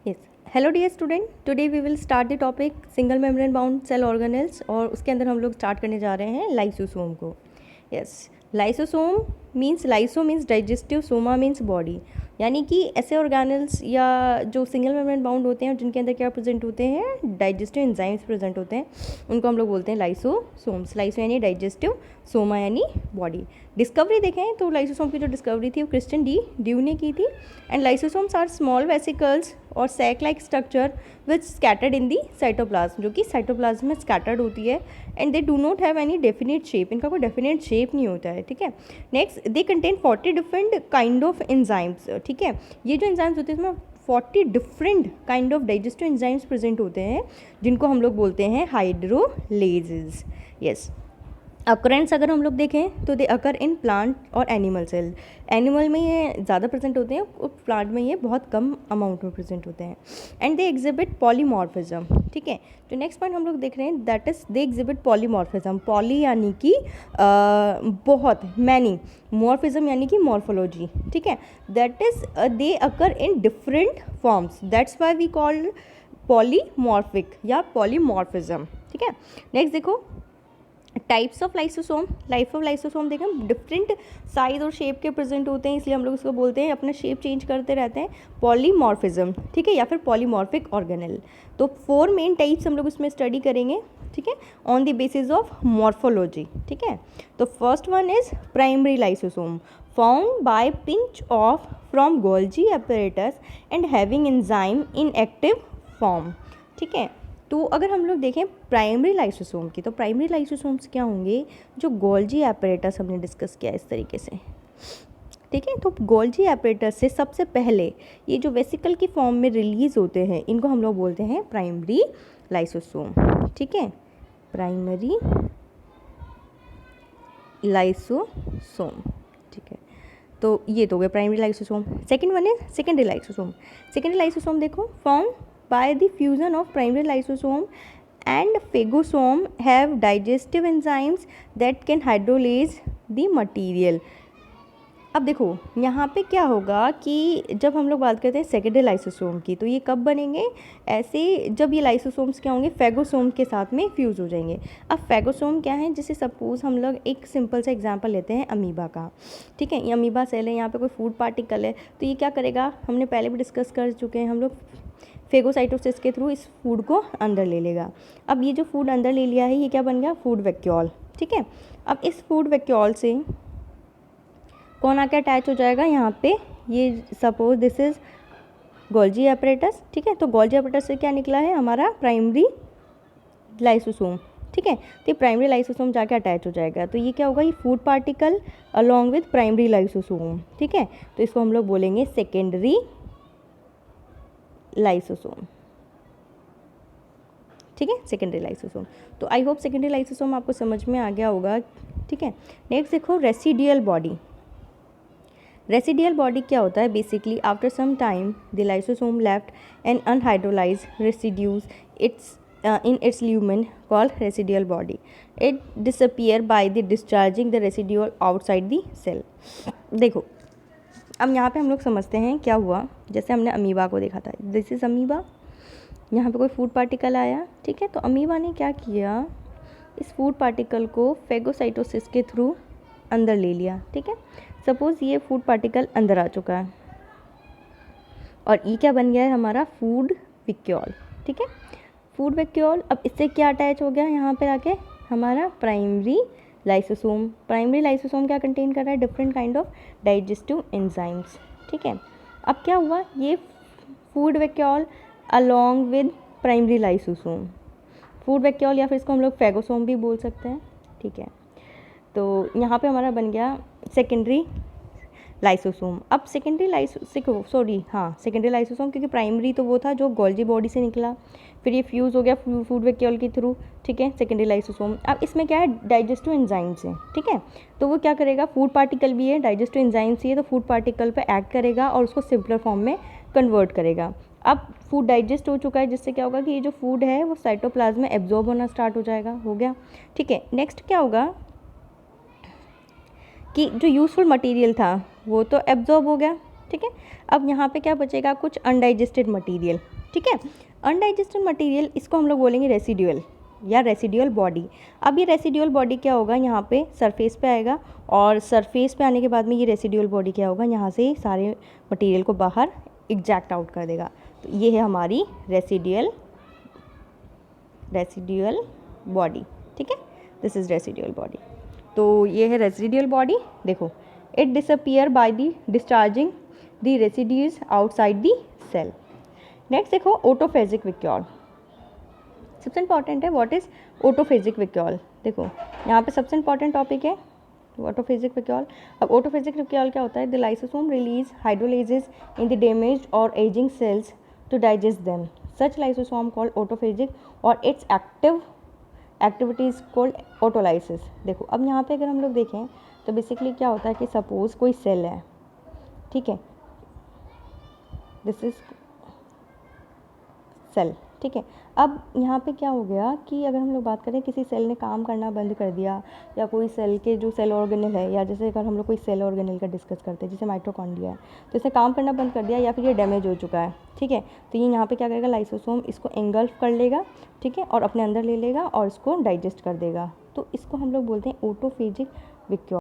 Yes, hello dear student, today we will start the topic single membrane bound cell organelles और उसके अंदर हम लोग स्टार्ट करने जा रहे हैं लाइसोसोम को। Yes, lysosome means digestive, Soma means body, यानी कि ऐसे ऑर्गेनल्स या जो सिंगल मेम्ब्रेन बाउंड होते हैं जिनके अंदर क्या प्रेजेंट होते हैं, डाइजेस्टिव एंजाइम्स प्रेजेंट होते हैं, उनको हम लोग बोलते हैं लाइसोसोम्स। लाइसो यानी डाइजेस्टिव, सोमा यानी बॉडी। डिस्कवरी देखें तो लाइसोसोम की जो डिस्कवरी थी वो क्रिस्टियन ड्यू ने की थी। And lysosomes are small vesicles और sac like structure which scattered in the cytoplasm, जो कि साइटोप्लाज्म में स्कैटर्ड होती है। And they do not have any definite shape, इनका कोई डेफिनेट शेप नहीं होता है। ठीक है, next they contain 40 different kind of enzymes. ठीक है, ये जो एंजाइम्स होते हैं इसमें 40 different kind of digestive enzymes present होते हैं, जिनको हम लोग बोलते हैं हाइड्रोलेजेस। यस, अकरेंस अगर हम लोग देखें तो दे अकर इन प्लांट और एनिमल सेल। एनिमल में ये ज़्यादा प्रेजेंट होते हैं और प्लांट में ये बहुत कम अमाउंट में प्रेजेंट होते हैं। And they exhibit polymorphism. ठीक है, तो नेक्स्ट पॉइंट हम लोग देख रहे हैं, that is they exhibit polymorphism. Poly यानी कि बहुत, मैनी, मॉर्फिज्म यानी कि मॉर्फोलॉजी। ठीक है, that is they occur in different forms, that's why we called polymorphic या पॉलीमॉर्फिज्म। ठीक है, नेक्स्ट देखो types of lysosome. Life of lysosome देखें, डिफरेंट साइज और शेप के प्रेजेंट होते हैं, इसलिए हम लोग इसको बोलते हैं, अपना शेप चेंज करते रहते हैं, पॉलीमॉर्फिज्म। ठीक है, या फिर पॉलीमॉर्फिक ऑर्गेनेल। तो 4 मेन टाइप्स हम लोग इसमें स्टडी करेंगे। ठीक है, on the basis of morphology. ठीक है, तो first one is primary lysosome, found by pinch of from Golgi apparatus and having enzyme in active form. ठीक है, तो अगर हम लोग देखें प्राइमरी लाइसोसोम की, तो प्राइमरी लाइसोसोम्स क्या होंगे, जो गोल्जी एपरेटस हमने डिस्कस किया इस तरीके से। ठीक है, तो गोल्जी एपरेटस से सबसे पहले ये जो वेसिकल की फॉर्म में रिलीज होते हैं, इनको हम लोग बोलते हैं प्राइमरी लाइसोसोम। ठीक है, प्राइमरी लाइसोसोम। ठीक है, तो ये तो हो गया primary lysosome. Second one is secondary lysosome. Secondary lysosome देखो, form by the fusion of primary lysosome and phagosome have digestive enzymes that can hydrolase the material। अब देखो यहाँ पे क्या होगा कि जब हम लोग बात करते हैं सेकेंडरी लाइसोसोम की, तो ये कब बनेंगे, ऐसे जब ये लाइसोसोम्स क्या होंगे, फेगोसोम के साथ में फ्यूज़ हो जाएंगे। अब फेगोसोम क्या है, जैसे सपोज हम लोग एक सिंपल सा एग्जांपल लेते हैं अमीबा का। ठीक है, ये अमीबा सेल है, यहाँ पे कोई फूड पार्टिकल है, तो ये क्या करेगा, हमने पहले भी डिस्कस कर चुके हैं हम लोग, फेगोसाइटोसिस के थ्रू इस फूड को अंदर ले लेगा। अब ये जो फूड अंदर ले लिया है, ये क्या बन गया, फूड वैक्यूल। ठीक है, अब इस फूड वैक्यूल से कौन आके अटैच हो जाएगा यहाँ पे, ये suppose this is Golgi apparatus. ठीक है, तो गोल्जी एपरेटस से क्या निकला है, हमारा प्राइमरी लाइसोसोम। ठीक है, तो ये प्राइमरी लाइसोसोम जाके अटैच हो जाएगा, तो ये क्या होगा, ये food particle along with primary lysosome. ठीक है, तो इसको हम लोग बोलेंगे सेकेंडरी लाइसोसोम। ठीक है, सेकेंडरी लाइसोसोम। तो आई होप सेकेंडरी लाइसोसोम आपको समझ में आ गया होगा। ठीक है, नेक्स्ट देखो रेसिडियल बॉडी। रेसिडियल बॉडी क्या होता है, basically after some time the lysosome left an unhydrolyze residues its in its lumen called residual body. It disappear by the discharging the residue outside the cell। देखो अब यहाँ पे हम लोग समझते हैं क्या हुआ, जैसे हमने अमीबा को देखा था, दिस इज अमीबा, यहाँ पे कोई फूड पार्टिकल आया। ठीक है, तो अमीबा ने क्या किया, इस फूड पार्टिकल को फेगोसाइटोसिस के थ्रू अंदर ले लिया। ठीक है, सपोज ये फूड पार्टिकल अंदर आ चुका है और ये क्या बन गया है, हमारा फूड वैक्यूल। ठीक है, फूड वैक्यूल, अब इससे क्या अटैच हो गया यहाँ पे आके, हमारा प्राइमरी लाइसोसोम। प्राइमरी लाइसोसोम क्या कंटेन कर रहा है, different kind of digestive enzymes. ठीक है, अब क्या हुआ, ये food vacuole along with primary lysosome, food vacuole या फिर इसको हम लोग फेगोसोम भी बोल सकते हैं। ठीक है, तो यहाँ पे हमारा बन गया सेकेंडरी लाइसोसोम। अब सेकेंडरी सेकेंडरी लाइसोसोम, क्योंकि प्राइमरी तो वो था जो गोल्जी बॉडी से निकला, फिर ये फ्यूज़ हो गया फूड वैक्यूल के थ्रू। ठीक है, सेकेंडरी लाइसोसोम। अब इसमें क्या है, डाइजेस्टिव एंजाइम्स हैं। ठीक है, तो वो क्या करेगा, फूड पार्टिकल भी है, डाइजेस्टिव एंजाइम्स ही है, तो फूड पार्टिकल पे एक्ट करेगा और उसको सिंपलर फॉर्म में कन्वर्ट करेगा। अब फूड डाइजेस्ट हो चुका है, जिससे क्या होगा कि ये जो फूड है वो साइटोप्लाज्म में एब्जॉर्ब होना स्टार्ट हो जाएगा। हो गया। ठीक है, नेक्स्ट क्या होगा कि जो यूज़फुल मटेरियल था वो तो एब्जॉर्ब हो गया। ठीक है, अब यहाँ पे क्या बचेगा, कुछ अनडाइजेस्टेड मटेरियल। ठीक है। अनडाइजेस्टेड मटेरियल, इसको हम लोग बोलेंगे रेसिड्यूअल या रेसिड्यूअल बॉडी। अब ये रेसिड्यूअल बॉडी क्या होगा, यहाँ पे सरफेस पे आएगा और सरफेस पे आने के बाद में ये रेसिड्यूअल बॉडी क्या होगा, यहाँ से सारे मटेरियल को बाहर एग्जैक्ट आउट कर देगा। तो ये है हमारी रेसिड्यूअल बॉडी, ठीक है, दिस इज़ रेसिड्यूअल बॉडी। तो ये है रेसिड्यूअल बॉडी। देखो, it disappear by the discharging the residues outside the cell. Next देखो, ऑटोफेजिक विक्यूल, सबसे इंपॉर्टेंट है। What is autophagic vacuole? देखो यहाँ पे सबसे इंपॉर्टेंट टॉपिक है ऑटोफेजिक विक्यूल। अब ऑटोफेजिक विक्यूल क्या होता है? The lysosome release hydrolases in the damaged और ageing cells to digest them, such lysosome called autophagic और its activity is called autolysis. देखो अब यहाँ पे अगर हम लोग देखें तो बेसिकली क्या होता है कि सपोज कोई सेल है, ठीक है, दिस इज सेल, ठीक है। अब यहाँ पे क्या हो गया कि अगर हम लोग बात करें किसी सेल ने काम करना बंद कर दिया, या कोई सेल के जो सेल ऑर्गेनल है, या जैसे अगर हम लोग कोई सेल ऑर्गेनल का डिस्कस करते हैं जैसे माइटोकॉन्ड्रिया है, तो इसने काम करना बंद कर दिया या फिर ये डैमेज हो चुका है, ठीक है, तो ये यहाँ पे क्या करेगा, लाइसोसोम इसको एंगल्फ कर लेगा, ठीक है, और अपने अंदर ले लेगा और इसको डाइजेस्ट कर देगा। तो इसको हम लोग बोलते हैं ऑटोफेजिक विक्यूल।